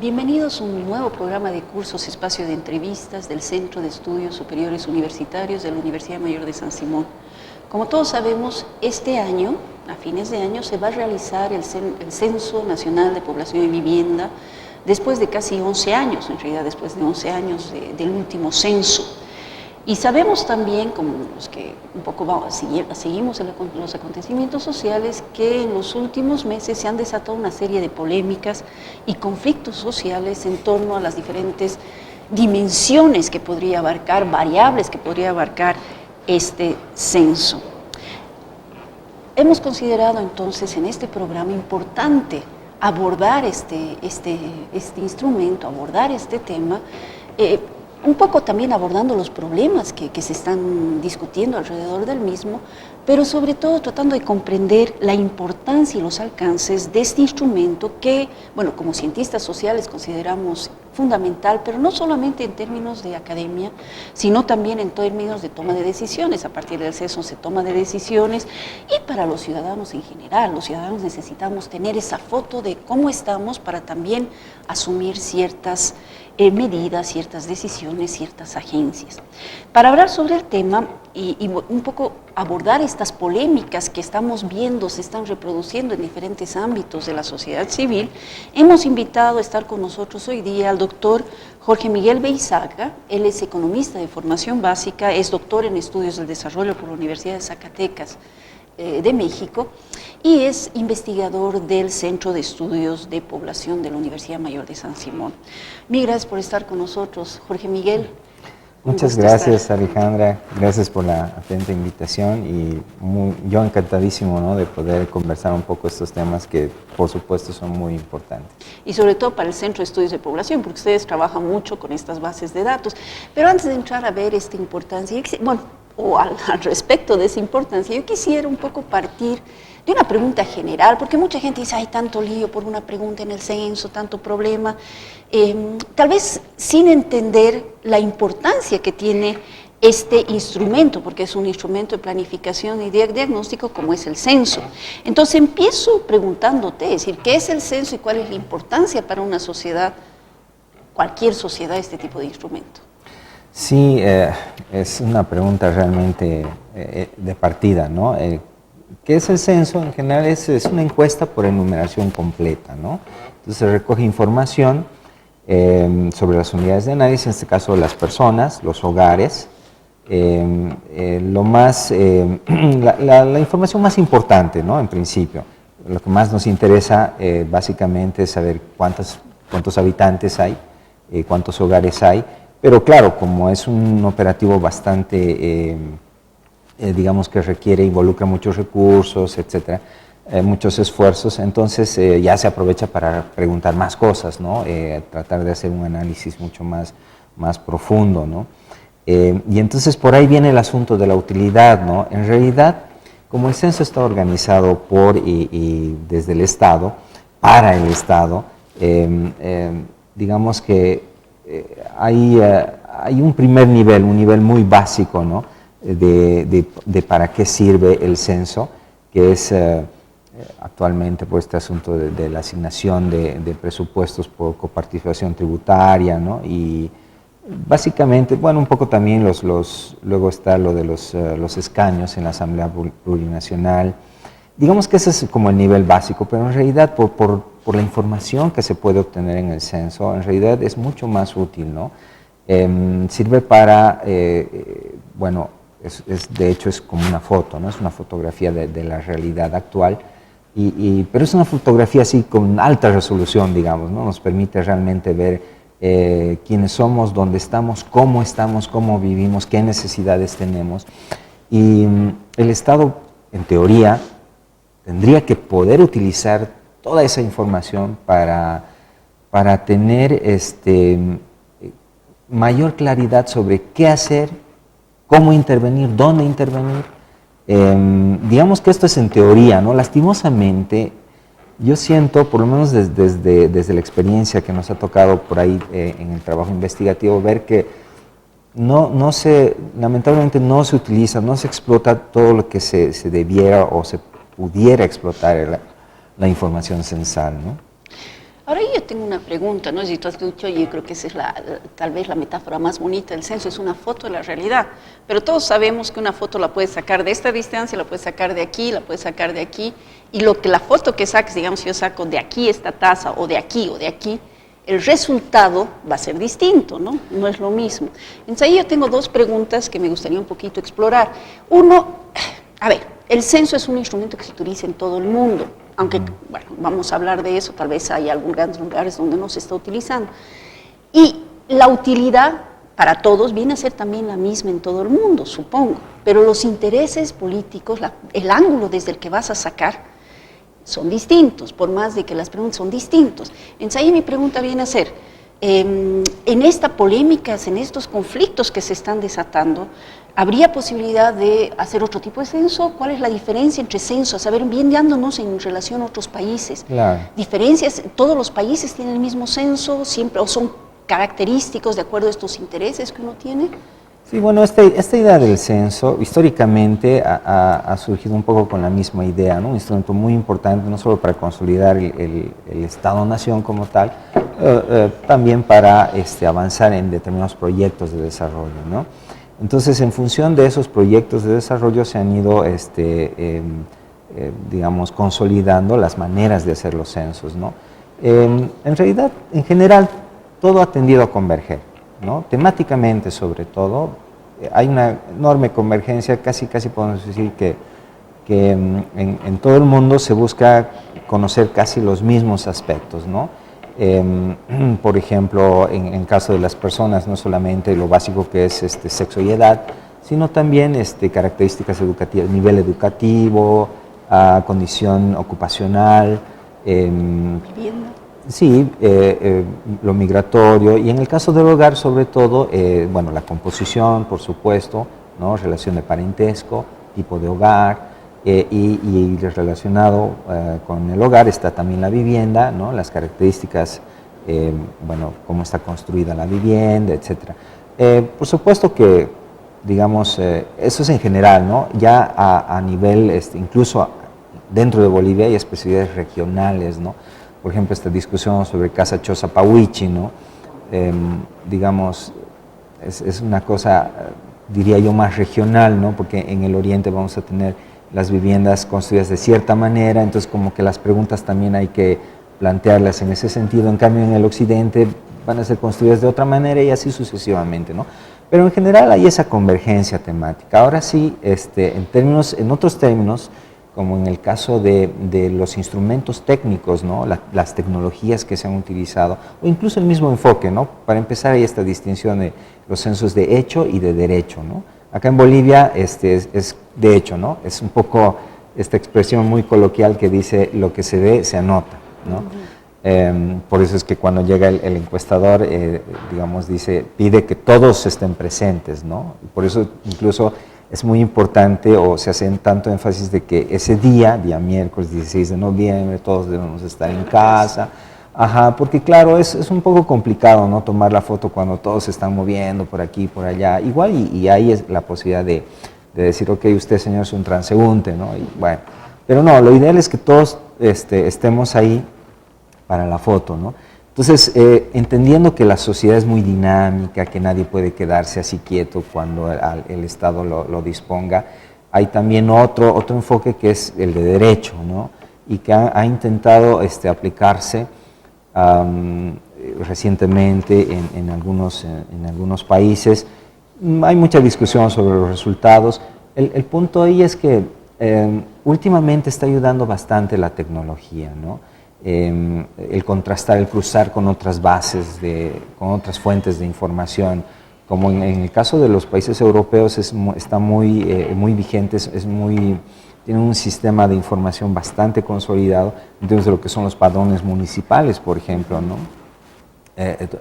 Bienvenidos a un nuevo programa de cursos, espacio de entrevistas del Centro de Estudios Superiores Universitarios de la Universidad Mayor de San Simón. Como todos sabemos, este año, a fines de año, se va a realizar el Censo Nacional de Población y Vivienda después de casi 11 años, en realidad después de 11 años del último censo. Y sabemos también, como los que un poco seguimos los acontecimientos sociales, que en los últimos meses se han desatado una serie de polémicas y conflictos sociales en torno a las diferentes dimensiones que podría abarcar, variables que podría abarcar este censo. Hemos considerado entonces en este programa importante abordar este instrumento, abordar este tema, un poco también abordando los problemas que se están discutiendo alrededor del mismo, pero sobre todo tratando de comprender la importancia y los alcances de este instrumento que, bueno, como cientistas sociales consideramos fundamental, pero no solamente en términos de academia, sino también en términos de toma de decisiones. A partir del censo se toma de decisiones y para los ciudadanos en general, los ciudadanos necesitamos tener esa foto de cómo estamos para también asumir ciertas medidas, ciertas decisiones, ciertas agencias. Para hablar sobre el tema y un poco abordar estas polémicas que estamos viendo, se están reproduciendo en diferentes ámbitos de la sociedad civil, hemos invitado a estar con nosotros hoy día al doctor Jorge Miguel Beizaga. Él es economista de formación básica, es doctor en estudios del desarrollo por la Universidad de Zacatecas de México y es investigador del Centro de Estudios de Población de la Universidad Mayor de San Simón. Mil gracias por estar con nosotros, Jorge Miguel. Muchas gracias, Alejandra, gracias por la atenta invitación y yo encantadísimo, ¿no?, de poder conversar un poco estos temas que por supuesto son muy importantes. Y sobre todo para el Centro de Estudios de Población, porque ustedes trabajan mucho con estas bases de datos. Pero antes de entrar a ver esta importancia, al respecto de esa importancia, yo quisiera un poco partir de una pregunta general, porque mucha gente dice, hay tanto lío por una pregunta en el censo, tanto problema, tal vez sin entender la importancia que tiene este instrumento, porque es un instrumento de planificación y diagnóstico como es el censo. Entonces empiezo preguntándote, es decir, ¿qué es el censo y cuál es la importancia para una sociedad, cualquier sociedad, este tipo de instrumento? Sí, es una pregunta realmente de partida, ¿no? ¿Qué es el censo? En general es una encuesta por enumeración completa, ¿no? Entonces se recoge información sobre las unidades de análisis, en este caso las personas, los hogares, la información más importante, ¿no?, en principio. Lo que más nos interesa básicamente es saber cuántos habitantes hay, cuántos hogares hay, pero claro, como es un operativo bastante, digamos que involucra muchos recursos, etcétera, muchos esfuerzos, entonces ya se aprovecha para preguntar más cosas, ¿no?, tratar de hacer un análisis mucho más profundo, ¿no? Y entonces por ahí viene el asunto de la utilidad, ¿no? En realidad, como el censo está organizado por y desde el Estado, para el Estado, digamos que hay un primer nivel, un nivel muy básico, ¿no?, de para qué sirve el censo, que es actualmente por este asunto de la asignación de presupuestos por coparticipación tributaria, ¿no? Y básicamente, bueno, un poco también luego está lo de los escaños en la Asamblea Plurinacional. Digamos que ese es como el nivel básico, pero en realidad por la información que se puede obtener en el censo, en realidad es mucho más útil, ¿no? Sirve para, bueno, de hecho es como una foto, ¿no? Es una fotografía de la realidad actual, pero es una fotografía así con alta resolución, digamos, ¿no? Nos permite realmente ver quiénes somos, dónde estamos, cómo vivimos, qué necesidades tenemos. Y el Estado, en teoría, tendría que poder utilizar toda esa información para tener mayor claridad sobre qué hacer, cómo intervenir, dónde intervenir. Digamos que esto es en teoría, ¿no? Lastimosamente, yo siento, por lo menos desde la experiencia que nos ha tocado por ahí en el trabajo investigativo, ver que lamentablemente no se utiliza, no se explota todo lo que se debiera o se pudiera explotar la información censal, ¿no? Ahora yo tengo una pregunta, ¿no? Si tú has dicho, yo creo que esa es tal vez la metáfora más bonita del censo, es una foto de la realidad, pero todos sabemos que una foto la puedes sacar de esta distancia, la puedes sacar de aquí, la puedes sacar de aquí, y la foto que saques, digamos, si yo saco de aquí esta taza, o de aquí, el resultado va a ser distinto, ¿no? No es lo mismo. Entonces ahí yo tengo dos preguntas que me gustaría un poquito explorar. Uno, a ver, el censo es un instrumento que se utiliza en todo el mundo, aunque, bueno, vamos a hablar de eso, tal vez hay algunos lugares donde no se está utilizando. Y la utilidad para todos viene a ser también la misma en todo el mundo, supongo, pero los intereses políticos, el ángulo desde el que vas a sacar, son distintos, por más de que las preguntas son distintos. Entonces ahí mi pregunta viene a ser, en estas polémicas, en estos conflictos que se están desatando, ¿habría posibilidad de hacer otro tipo de censo? ¿Cuál es la diferencia entre censos? A ver, viéndonos en relación a otros países. Claro. ¿Diferencias? ¿Todos los países tienen el mismo censo siempre o son característicos de acuerdo a estos intereses que uno tiene? Sí, bueno, esta idea del censo históricamente ha surgido un poco con la misma idea, ¿no? Un instrumento muy importante, no solo para consolidar el Estado-nación como tal, también para avanzar en determinados proyectos de desarrollo, ¿no? Entonces, en función de esos proyectos de desarrollo se han ido, digamos, consolidando las maneras de hacer los censos, ¿no? En realidad, en general, todo ha tendido a converger, ¿no? Temáticamente, sobre todo, hay una enorme convergencia, casi podemos decir que en todo el mundo se busca conocer casi los mismos aspectos, ¿no? Por ejemplo, en el caso de las personas, no solamente lo básico que es sexo y edad, sino también características educativas, nivel educativo, condición ocupacional, Vivienda. sí, lo migratorio, y en el caso del hogar, sobre todo, bueno, la composición, por supuesto, ¿no? Relación de parentesco, tipo de hogar, y relacionado con el hogar está también la vivienda, ¿no? Las características, bueno, cómo está construida la vivienda, etc. Por supuesto que, digamos, eso es en general, ¿no? Ya a nivel, incluso dentro de Bolivia hay especialidades regionales, ¿no? Por ejemplo, esta discusión sobre Casa Choza Pahuichi, ¿no? Digamos, es una cosa, diría yo, más regional, ¿no? Porque en el oriente vamos a tener las viviendas construidas de cierta manera, entonces como que las preguntas también hay que plantearlas en ese sentido. En cambio, en el occidente van a ser construidas de otra manera y así sucesivamente, ¿no? Pero en general hay esa convergencia temática. Ahora sí, en otros términos, como en el caso de los instrumentos técnicos, ¿no? Las tecnologías que se han utilizado, o incluso el mismo enfoque, ¿no? Para empezar hay esta distinción de los censos de hecho y de derecho, ¿no? Acá en Bolivia es de hecho, ¿no? Es un poco esta expresión muy coloquial que dice lo que se ve se anota, ¿no? Por eso es que cuando llega el encuestador, digamos, pide que todos estén presentes, ¿no? Y por eso incluso es muy importante, o se hace tanto énfasis de que ese día miércoles 16 de noviembre, todos debemos estar en casa. Ajá, porque claro, es un poco complicado, ¿no? Tomar la foto cuando todos se están moviendo por aquí, por allá. Igual, y ahí es la posibilidad de decir, ok, usted, señor, es un transeúnte, ¿no? Y bueno, pero no, lo ideal es que todos estemos ahí para la foto, ¿no? Entonces, entendiendo que la sociedad es muy dinámica, que nadie puede quedarse así quieto cuando el Estado lo disponga, hay también otro enfoque que es el de derecho, ¿no? Y que ha intentado aplicarse recientemente en algunos países. Hay mucha discusión sobre los resultados. El punto ahí es que últimamente está ayudando bastante la tecnología, ¿no? El contrastar, el cruzar con otras bases, con otras fuentes de información, como en el caso de los países europeos está muy vigente, tiene un sistema de información bastante consolidado, entonces de lo que son los padrones municipales, por ejemplo, ¿no?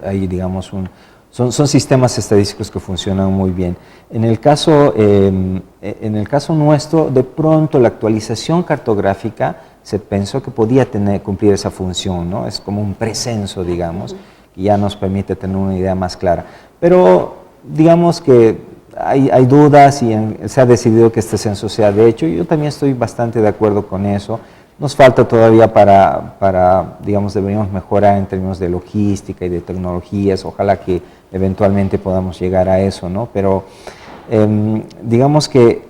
Hay, digamos, son sistemas estadísticos que funcionan muy bien. En el caso nuestro, de pronto la actualización cartográfica se pensó que podía cumplir esa función, ¿no? Es como un precenso, digamos, que ya nos permite tener una idea más clara. Pero digamos que hay dudas y se ha decidido que este censo sea de hecho. Yo también estoy bastante de acuerdo con eso, Nos falta todavía digamos, deberíamos mejorar en términos de logística y de tecnologías. Ojalá que eventualmente podamos llegar a eso, ¿no? Pero digamos que,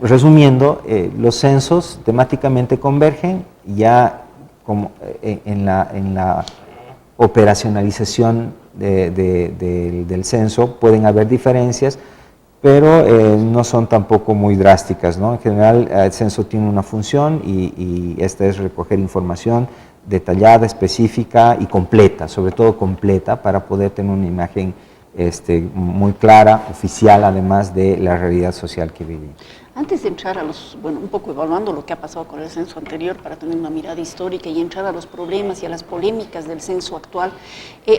resumiendo, los censos temáticamente convergen ya como en la operacionalización del censo. Pueden haber diferencias, pero no son tampoco muy drásticas, ¿no? En general, el censo tiene una función y esta es recoger información detallada, específica y completa, sobre todo completa, para poder tener una imagen muy clara, oficial, además de la realidad social que vivimos. Antes de entrar a un poco evaluando lo que ha pasado con el censo anterior para tener una mirada histórica y entrar a los problemas y a las polémicas del censo actual,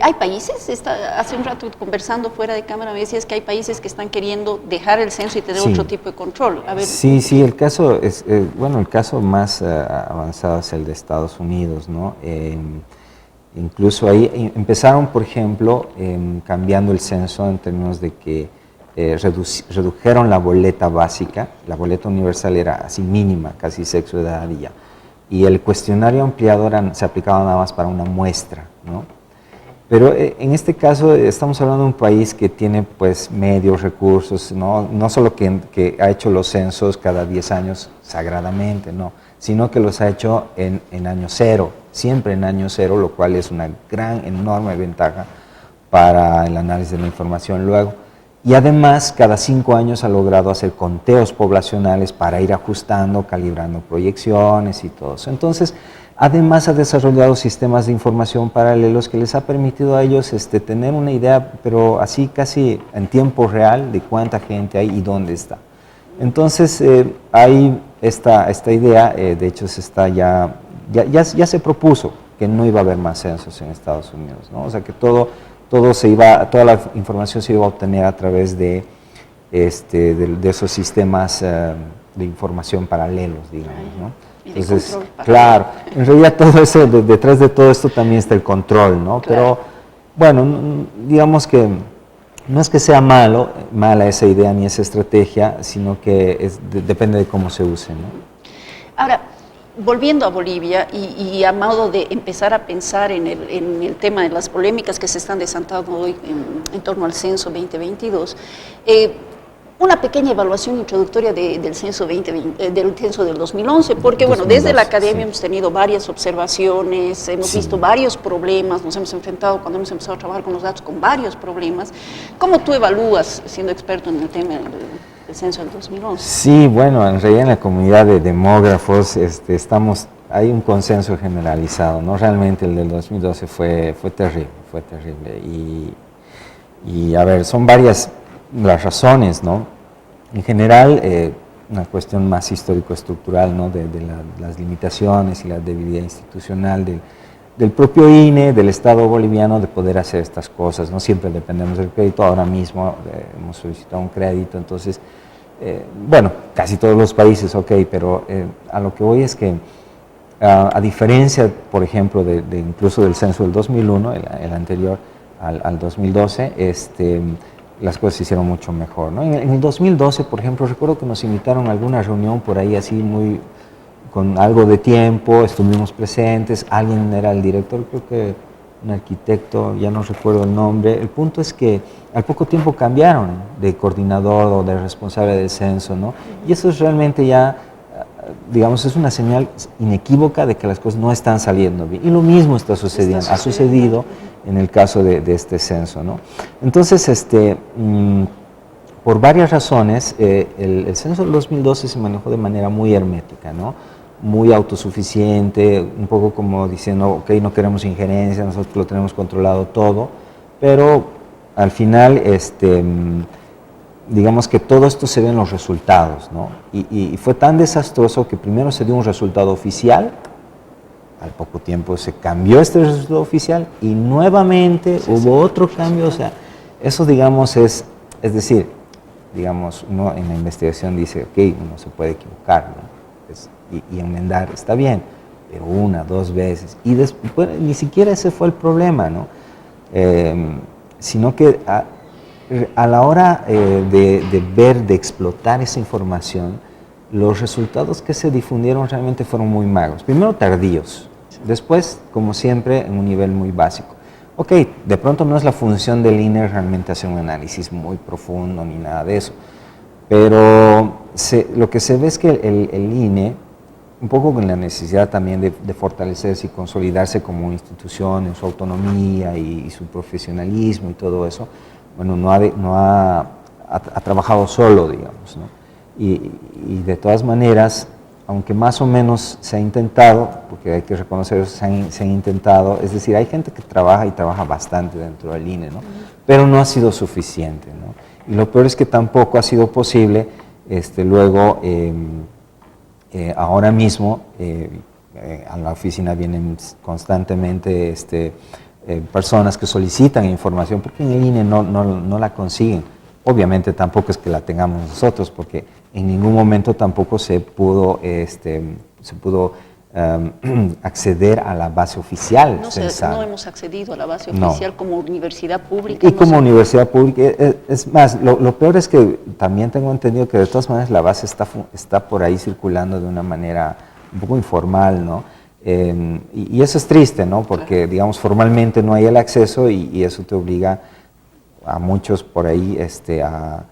hay países, hace un rato conversando fuera de cámara me decías que hay países que están queriendo dejar el censo y tener otro tipo de control. A ver, sí, el caso es, el caso más avanzado es el de Estados Unidos, ¿no? Incluso ahí empezaron, por ejemplo, cambiando el censo en términos de que redujeron la boleta básica. La boleta universal era así mínima, casi sexo, edad y ya. Y el cuestionario ampliado se aplicaba nada más para una muestra, ¿no? Pero en este caso estamos hablando de un país que tiene pues medios, recursos, no solo que ha hecho los censos cada 10 años sagradamente, no, sino que los ha hecho en año cero, siempre en año cero, lo cual es una gran, enorme ventaja para el análisis de la información luego. Y además, cada 5 años ha logrado hacer conteos poblacionales para ir ajustando, calibrando proyecciones y todo eso. Entonces, además ha desarrollado sistemas de información paralelos que les ha permitido a ellos tener una idea, pero así casi en tiempo real, de cuánta gente hay y dónde está. Entonces, hay esta idea, de hecho ya se propuso que no iba a haber más censos en Estados Unidos, ¿no? O sea, que toda la información se iba a obtener a través de esos sistemas de información paralelos, digamos, ¿no? Entonces, claro, en realidad todo eso, detrás de todo esto también está el control, ¿no? Claro. Pero, bueno, digamos que no es que sea mala esa idea ni esa estrategia, sino que depende de cómo se use, ¿no? Ahora, volviendo a Bolivia y a modo de empezar a pensar en el tema de las polémicas que se están desatando hoy en torno al censo 2022, una pequeña evaluación introductoria del censo del censo del 2011, porque bueno, desde la academia hemos tenido varias observaciones, hemos visto varios problemas, nos hemos enfrentado cuando hemos empezado a trabajar con los datos con varios problemas. ¿Cómo tú evalúas, siendo experto en el tema del censo del 2011? Sí, bueno, en realidad en la comunidad de demógrafos hay un consenso generalizado, ¿no? Realmente el del 2012 fue terrible. Y a ver, son varias las razones, ¿no? En general, una cuestión más histórico-estructural, ¿no? De las limitaciones y la debilidad institucional del propio INE, del Estado boliviano, de poder hacer estas cosas. No siempre dependemos del crédito, ahora mismo hemos solicitado un crédito, entonces, bueno, casi todos los países, ok, pero a lo que voy es que, a diferencia, por ejemplo, incluso del censo del 2001, el anterior al 2012, las cosas se hicieron mucho mejor, ¿no? En el 2012, por ejemplo, recuerdo que nos invitaron a alguna reunión por ahí así con algo de tiempo, estuvimos presentes, alguien era el director, creo que un arquitecto, ya no recuerdo el nombre. El punto es que al poco tiempo cambiaron de coordinador o de responsable del censo, ¿no? Y eso es realmente ya, digamos, es una señal inequívoca de que las cosas no están saliendo bien. Y lo mismo ha sucedido en el caso de este censo, ¿no? Entonces, por varias razones, el censo del 2012 se manejó de manera muy hermética, ¿no? Muy autosuficiente, un poco como diciendo, ok, no queremos injerencia, nosotros lo tenemos controlado todo, pero al final, digamos que todo esto se ve en los resultados, ¿no? Y fue tan desastroso que primero se dio un resultado oficial, al poco tiempo se cambió este resultado oficial y nuevamente hubo otro cambio. O sea, eso, digamos, es decir, digamos, uno en la investigación dice, ok, uno se puede equivocar, ¿no? Y enmendar está bien, pero 1, 2 veces, y después ni siquiera ese fue el problema, ¿no? Sino que a la hora de explotar esa información, los resultados que se difundieron realmente fueron muy magros. Primero tardíos, después, como siempre, en un nivel muy básico. Ok, de pronto no es la función del INE realmente hacer un análisis muy profundo ni nada de eso, pero lo que se ve es que el INE, un poco con la necesidad también de fortalecerse y consolidarse como institución en su autonomía y su profesionalismo y todo eso, bueno, ha trabajado solo, digamos, ¿no? Y de todas maneras, aunque más o menos se ha intentado, porque hay que reconocer que se han intentado, es decir, hay gente que trabaja y trabaja bastante dentro del INE, ¿no? Pero no ha sido suficiente, ¿no? Y lo peor es que tampoco ha sido posible, luego, ahora mismo, a la oficina vienen constantemente personas que solicitan información, porque en el INE no la consiguen. Obviamente tampoco es que la tengamos nosotros, porque en ningún momento tampoco se pudo acceder a la base oficial censal. No hemos accedido a la base oficial como universidad pública. Y como universidad pública, es más, lo peor es que también tengo entendido que de todas maneras la base está por ahí circulando de una manera un poco informal, ¿no? Y eso es triste, ¿no? Porque, claro, digamos, formalmente no hay el acceso y eso te obliga a muchos por ahí a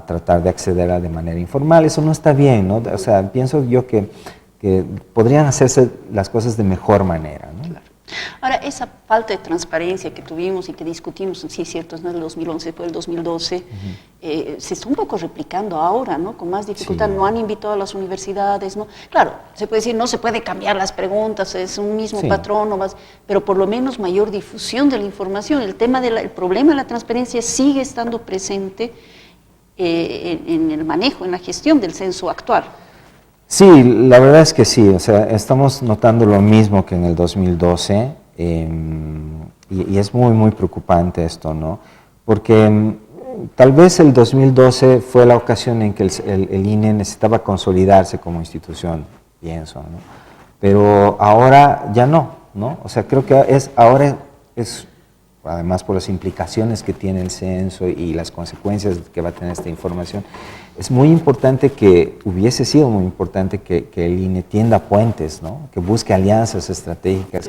tratar de acceder de manera informal. Eso no está bien, ¿no? O sea, pienso yo que podrían hacerse las cosas de mejor manera, ¿no? Claro. Ahora, esa falta de transparencia que tuvimos y que discutimos, sí es cierto, no en el 2011, fue el 2012, se está un poco replicando ahora, ¿no? Con más dificultad. Sí. No han invitado a las universidades, ¿no? Claro, se puede decir, no se puede cambiar las preguntas, es un mismo patrón, pero por lo menos mayor difusión de la información. El problema de la transparencia sigue estando presente en el manejo, en la gestión del censo actual. Sí, la verdad es que sí, o sea, estamos notando lo mismo que en el 2012 y es muy, muy preocupante esto, ¿no? Porque tal vez el 2012 fue la ocasión en que el INE necesitaba consolidarse como institución, pienso, ¿no? Pero ahora ya no, O sea, creo que ahora es, además por las implicaciones que tiene el censo y las consecuencias que va a tener esta información, es muy importante hubiese sido muy importante que el INE tienda puentes, ¿no? Que busque alianzas estratégicas,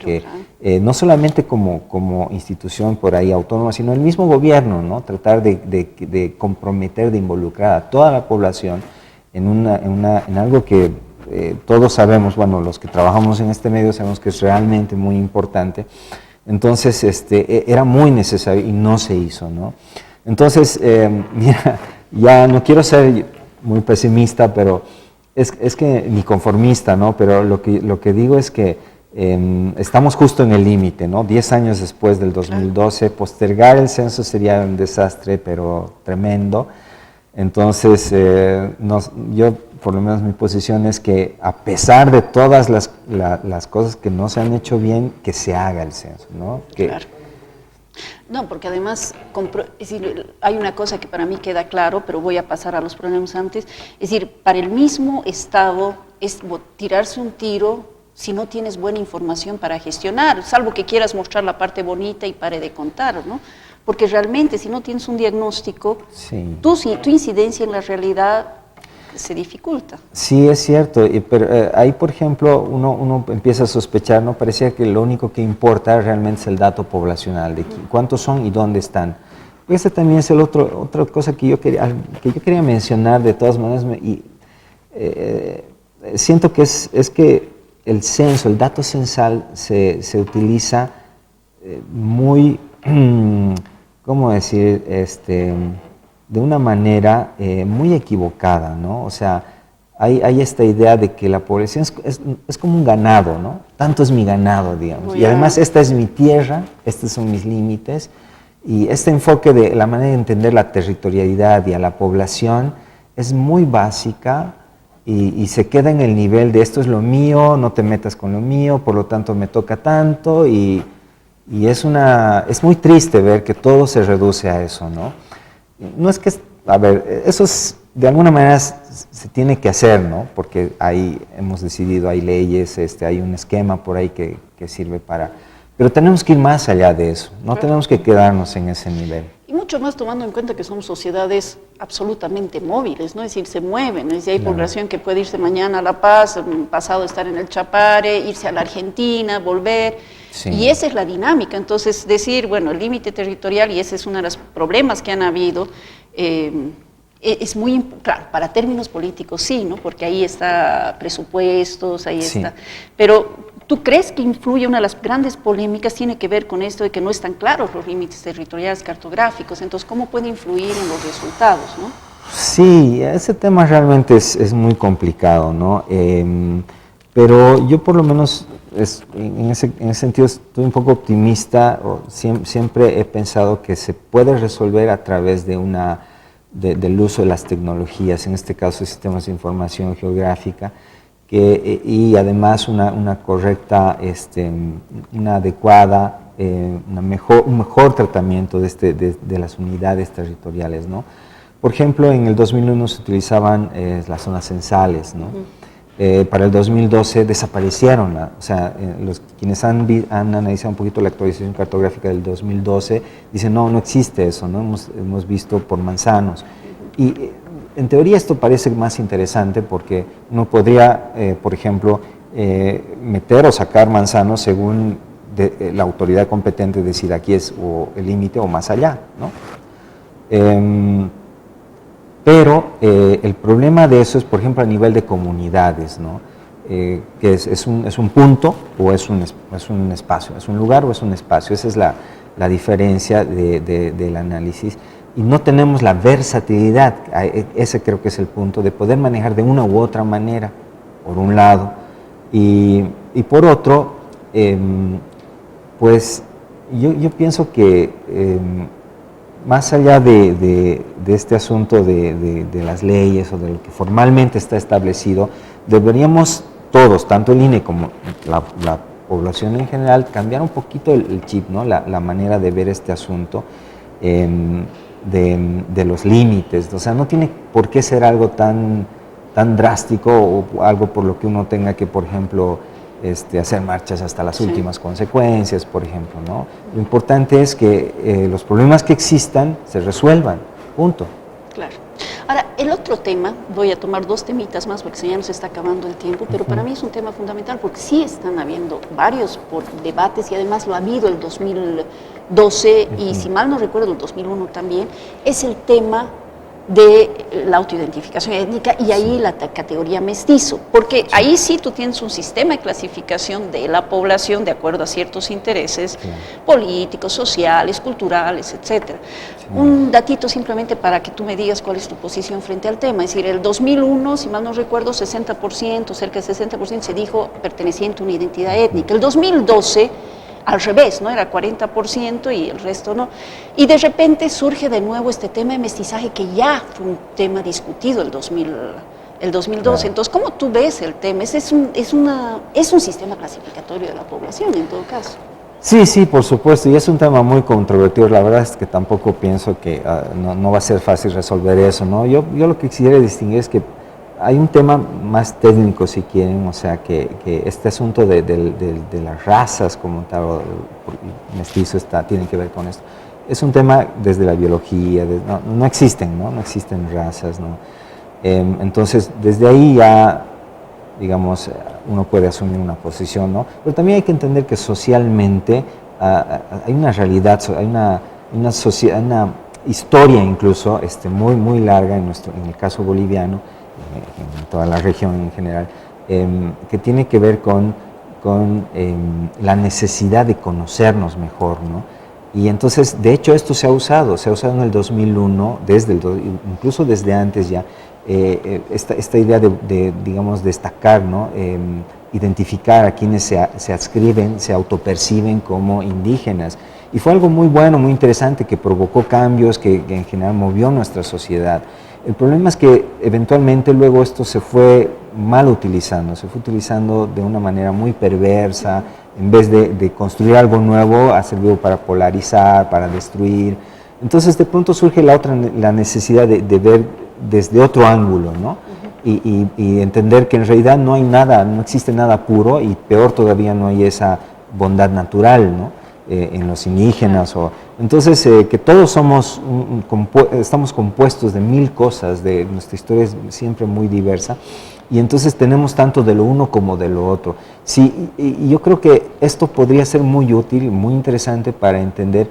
no solamente como institución por ahí autónoma, sino el mismo gobierno, ¿no? Tratar de comprometer, de involucrar a toda la población en algo que todos sabemos, bueno, los que trabajamos en este medio sabemos que es realmente muy importante. Entonces, era muy necesario y no se hizo, ¿no? Entonces, mira, ya no quiero ser muy pesimista, pero es que ni conformista, ¿no? Pero lo que digo es que estamos justo en el límite, ¿no? 10 años después del 2012, postergar el censo sería un desastre, pero tremendo. Entonces, yo, por lo menos mi posición es que a pesar de todas las cosas que no se han hecho bien, que se haga el censo, ¿no? Claro. No, porque además, es decir, hay una cosa que para mí queda claro, pero voy a pasar a los problemas antes, es decir, para el mismo Estado es tirarse un tiro si no tienes buena información para gestionar, salvo que quieras mostrar la parte bonita y pare de contar, ¿no? Porque realmente si no tienes un diagnóstico, tu incidencia en la realidad se dificulta. Sí, es cierto, pero ahí, por ejemplo, uno empieza a sospechar, ¿no? Parecía que lo único que importa realmente es el dato poblacional, de cuántos son y dónde están. Esa también es otra cosa que yo quería mencionar de todas maneras, siento que es que el censo, el dato censal se utiliza muy, ¿cómo decir?, de una manera muy equivocada, ¿no? O sea, hay esta idea de que la población es como un ganado, ¿no? Tanto es mi ganado, digamos. Y además esta es mi tierra, estos son mis límites. Y este enfoque de la manera de entender la territorialidad y a la población es muy básica y se queda en el nivel de esto es lo mío, no te metas con lo mío, por lo tanto me toca tanto. Y es muy triste ver que todo se reduce a eso, ¿no? No es que, a ver, eso de alguna manera se tiene que hacer, ¿no? Porque ahí hemos decidido, hay leyes, hay un esquema por ahí que sirve para... Pero tenemos que ir más allá de eso, no tenemos que quedarnos en ese nivel. Y mucho más tomando en cuenta que somos sociedades absolutamente móviles, ¿no? Es decir, se mueven, es decir, hay población que puede irse mañana a La Paz, pasado estar en el Chapare, irse a la Argentina, volver, y esa es la dinámica. Entonces, decir, bueno, el límite territorial, y ese es uno de los problemas que han habido, es muy, claro, para términos políticos sí, ¿no? Porque ahí está presupuestos, ahí está, pero ¿tú crees que influye? Una de las grandes polémicas tiene que ver con esto de que no están claros los límites territoriales cartográficos, entonces ¿cómo puede influir en los resultados, no? Sí, ese tema realmente es muy complicado, ¿no? Pero yo por lo menos en ese sentido estoy un poco optimista, siempre he pensado que se puede resolver a través de del uso de las tecnologías, en este caso sistemas de información geográfica, y además una correcta, una adecuada, un mejor tratamiento de las unidades territoriales, ¿no? Por ejemplo, en el 2001 se utilizaban las zonas censales, ¿no? Para el 2012 desaparecieron, o sea, quienes han analizado un poquito la actualización cartográfica del 2012 dicen no existe eso, ¿no? Hemos visto por manzanos. Y en teoría esto parece más interesante porque uno podría, por ejemplo, meter o sacar manzanos según la autoridad competente, decir aquí es o el límite o más allá, ¿no? Pero el problema de eso es, por ejemplo, a nivel de comunidades, ¿no? Que es un punto o es un espacio, es un lugar o es un espacio. Esa es la diferencia del análisis. Y no tenemos la versatilidad, ese creo que es el punto, de poder manejar de una u otra manera, por un lado. Y por otro, pues yo pienso que más allá de este asunto de las leyes o de lo que formalmente está establecido, deberíamos todos, tanto el INE como la población en general, cambiar un poquito el chip, ¿no? La manera de ver este asunto de los límites. O sea, no tiene por qué ser algo tan drástico o algo por lo que uno tenga que, por ejemplo, hacer marchas hasta las últimas consecuencias, por ejemplo, ¿no? Lo importante es que los problemas que existan se resuelvan, punto. Claro. Ahora, el otro tema, voy a tomar dos temitas más porque ya nos está acabando el tiempo, pero para mí es un tema fundamental porque sí están habiendo varios debates y además lo ha habido el 2012 y si mal no recuerdo el 2001 también, es el tema de la autoidentificación étnica y ahí la categoría mestizo, porque ahí sí tú tienes un sistema de clasificación de la población de acuerdo a ciertos intereses políticos, sociales, culturales, etc. Un datito simplemente para que tú me digas cuál es tu posición frente al tema, es decir, el 2001, si mal no recuerdo, 60%, cerca del 60% se dijo perteneciente a una identidad étnica. El 2012 al revés, ¿no? Era 40% y el resto no. Y de repente surge de nuevo este tema de mestizaje que ya fue un tema discutido el 2012. Claro. Entonces, ¿cómo tú ves el tema? Es un sistema clasificatorio de la población en todo caso. Sí, por supuesto, y es un tema muy controvertido. La verdad es que tampoco pienso que no va a ser fácil resolver eso, ¿no? Yo lo que quisiera distinguir es que hay un tema más técnico, si quieren, o sea, que este asunto de las razas como tal, o mestizo tiene que ver con esto. Es un tema desde la biología, no existen razas, ¿no? Entonces, desde ahí ya, digamos, uno puede asumir una posición, ¿no? Pero también hay que entender que socialmente hay una realidad, hay una historia incluso muy larga en el caso boliviano, en toda la región en general, que tiene que ver con la necesidad de conocernos mejor, ¿no? Y entonces, de hecho, esto se ha usado en el 2001, incluso desde antes ya, esta idea de digamos, destacar, ¿no? Identificar a quienes se adscriben, se autoperciben como indígenas. Y fue algo muy bueno, muy interesante, que provocó cambios, que en general movió nuestra sociedad. El problema es que eventualmente luego esto se fue mal utilizando, de una manera muy perversa. En vez de construir algo nuevo, ha servido para polarizar, para destruir. Entonces de pronto surge la necesidad de ver desde otro ángulo, ¿no? Y entender que en realidad no existe nada puro, y peor todavía no hay esa bondad natural, ¿no? En los indígenas, Entonces, que todos somos estamos compuestos de mil cosas, nuestra historia es siempre muy diversa, y entonces tenemos tanto de lo uno como de lo otro. Sí, y yo creo que esto podría ser muy útil, muy interesante para entender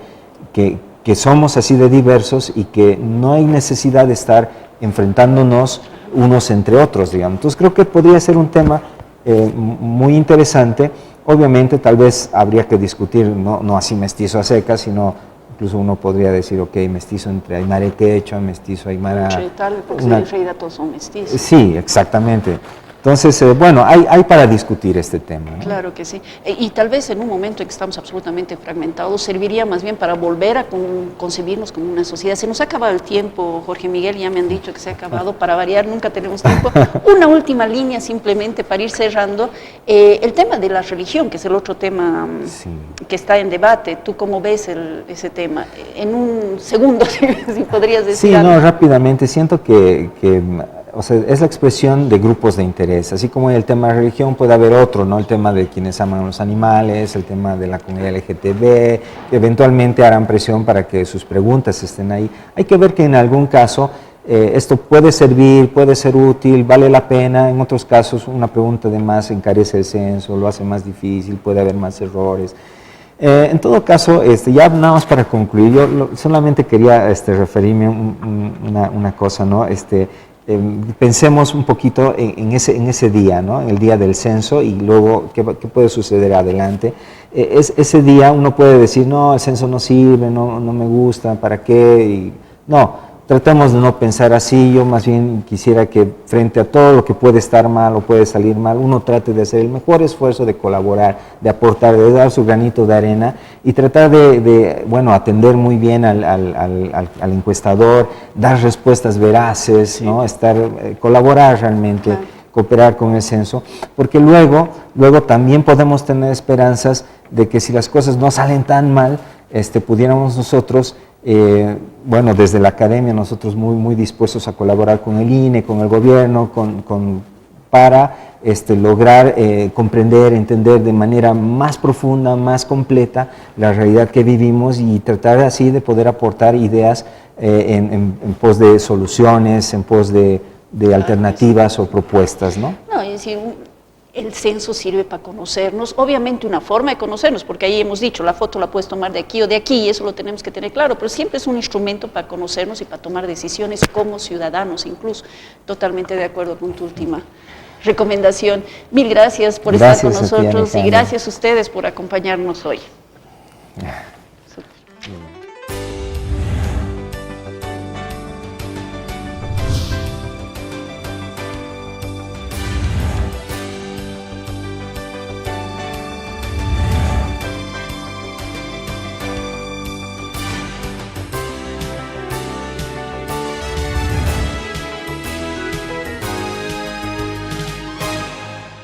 que somos así de diversos y que no hay necesidad de estar enfrentándonos unos entre otros, digamos. Entonces creo que podría ser un tema muy interesante. Obviamente tal vez habría que discutir, no así mestizo a secas, sino incluso uno podría decir, ok, mestizo entre Aymara y Quechua, mestizo Aymara... Entre tal, porque en realidad todos son mestizos. Sí, exactamente. Entonces, bueno, hay para discutir este tema, ¿no? Claro que sí. Y tal vez en un momento en que estamos absolutamente fragmentados, serviría más bien para volver a concebirnos como una sociedad. Se nos ha acabado el tiempo, Jorge Miguel, ya me han dicho que se ha acabado. Para variar, nunca tenemos tiempo. Una última línea simplemente para ir cerrando. El tema de la religión, que es el otro tema que está en debate. ¿Tú cómo ves ese tema? En un segundo, si podrías decir. Sí, algo. no, rápidamente. Siento que o sea, es la expresión de grupos de interés. Así como en el tema de religión puede haber otro, ¿no? El tema de quienes aman a los animales, el tema de la comunidad LGTB, que eventualmente harán presión para que sus preguntas estén ahí. Hay que ver que en algún caso esto puede servir, puede ser útil, vale la pena. En otros casos una pregunta de más encarece el censo, lo hace más difícil, puede haber más errores. En todo caso, ya nada más para concluir, yo solamente quería referirme a una cosa, ¿no? Pensemos un poquito en ese día, ¿no? El día del censo, y luego qué puede suceder adelante. Ese día uno puede decir, no, el censo no sirve, no me gusta, ¿para qué? No, tratemos de no pensar así. Yo más bien quisiera que frente a todo lo que puede estar mal o puede salir mal, uno trate de hacer el mejor esfuerzo de colaborar, de aportar, de dar su granito de arena y tratar bueno, atender muy bien al encuestador, dar respuestas veraces, ¿no? Colaborar realmente, cooperar con el censo, porque luego también podemos tener esperanzas de que si las cosas no salen tan mal, pudiéramos nosotros, bueno, desde la academia nosotros muy dispuestos a colaborar con el INE, con el gobierno, para lograr comprender, entender de manera más profunda, más completa la realidad que vivimos y tratar así de poder aportar ideas en pos de soluciones, en pos de alternativas o propuestas, ¿no? No, es decir, el censo sirve para conocernos, obviamente una forma de conocernos, porque ahí hemos dicho, la foto la puedes tomar de aquí o de aquí, y eso lo tenemos que tener claro, pero siempre es un instrumento para conocernos y para tomar decisiones como ciudadanos incluso. Totalmente de acuerdo con tu última recomendación. Mil gracias por estar con nosotros y gracias a ustedes por acompañarnos hoy.